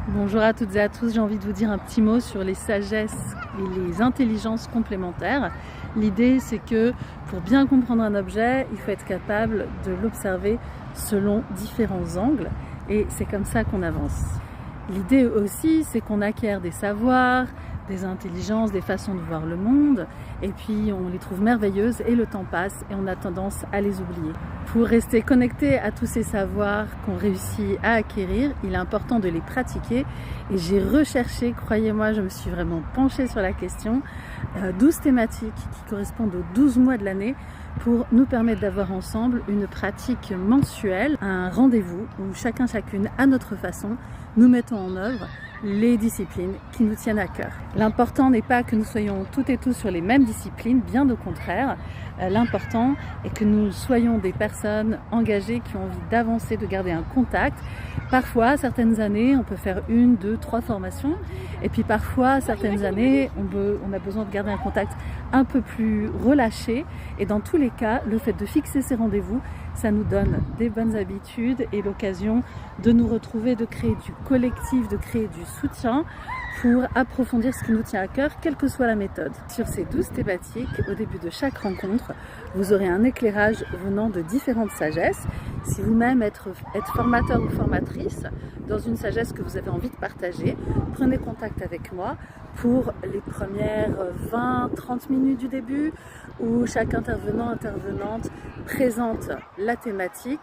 Bonjour à toutes et à tous, j'ai envie de vous dire un petit mot sur les sagesses et les intelligences complémentaires. L'idée, c'est que pour bien comprendre un objet, il faut être capable de l'observer selon différents angles et c'est comme ça qu'on avance. L'idée aussi, c'est qu'on acquiert des savoirs, des intelligences, des façons de voir le monde, et puis on les trouve merveilleuses et le temps passe et on a tendance à les oublier. Pour rester connecté à tous ces savoirs qu'on réussit à acquérir, il est important de les pratiquer et j'ai recherché, croyez-moi, je me suis vraiment penchée sur la question, 12 thématiques qui correspondent aux 12 mois de l'année pour nous permettre d'avoir ensemble une pratique mensuelle, un rendez-vous où chacune à notre façon, nous mettons en œuvre les disciplines qui nous tiennent à cœur. L'important n'est pas que nous soyons toutes et tous sur les mêmes disciplines, bien au contraire. L'important est que nous soyons des personnes engagées qui ont envie d'avancer, de garder un contact. Parfois, certaines années, on peut faire 1, 2, 3 formations. Et puis parfois, certaines années, on a besoin de garder un contact un peu plus relâché. Et dans tous les cas, le fait de fixer ces rendez-vous, ça nous donne des bonnes habitudes et l'occasion de nous retrouver, de créer du collectif, de créer du soutien pour approfondir ce qui nous tient à cœur, quelle que soit la méthode. Sur ces 12 thématiques, au début de chaque rencontre, vous aurez un éclairage venant de différentes sagesses. Si vous-même êtes formateur ou formatrice dans une sagesse que vous avez envie de partager, prenez contact avec moi pour les premières 20-30 minutes du début où chaque intervenante présente la thématique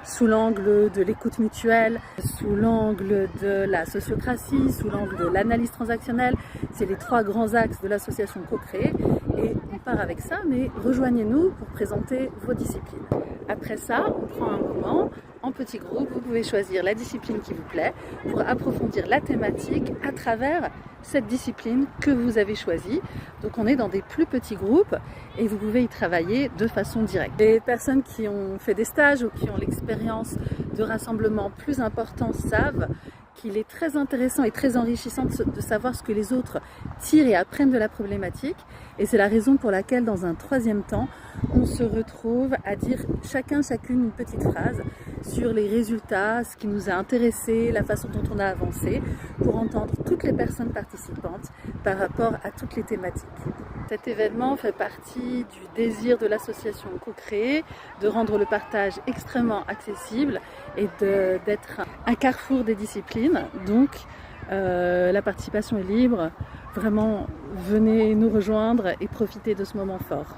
sous l'angle de l'écoute mutuelle, sous l'angle de la sociocratie, sous l'angle de l'analyse transactionnelle. C'est les 3 grands axes de l'association Co-Créer et on part avec ça, mais rejoignez-nous pour présenter vos disciplines. Après ça, on prend un moment en petit groupe, vous pouvez choisir la discipline qui vous plaît pour approfondir la thématique à travers cette discipline que vous avez choisie. Donc on est dans des plus petits groupes et vous pouvez y travailler de façon directe. Les personnes qui ont fait des stages ou qui ont l'expérience de rassemblements plus importants savent qu'il est très intéressant et très enrichissant de savoir ce que les autres tirent et apprennent de la problématique. Et c'est la raison pour laquelle, dans un 3e temps, on se retrouve à dire chacune une petite phrase sur les résultats, ce qui nous a intéressé, la façon dont on a avancé, pour entendre toutes les personnes participantes par rapport à toutes les thématiques. Cet événement fait partie du désir de l'association Co-Créer de rendre le partage extrêmement accessible et d'être un carrefour des disciplines. Donc la participation est libre. Vraiment, venez nous rejoindre et profitez de ce moment fort.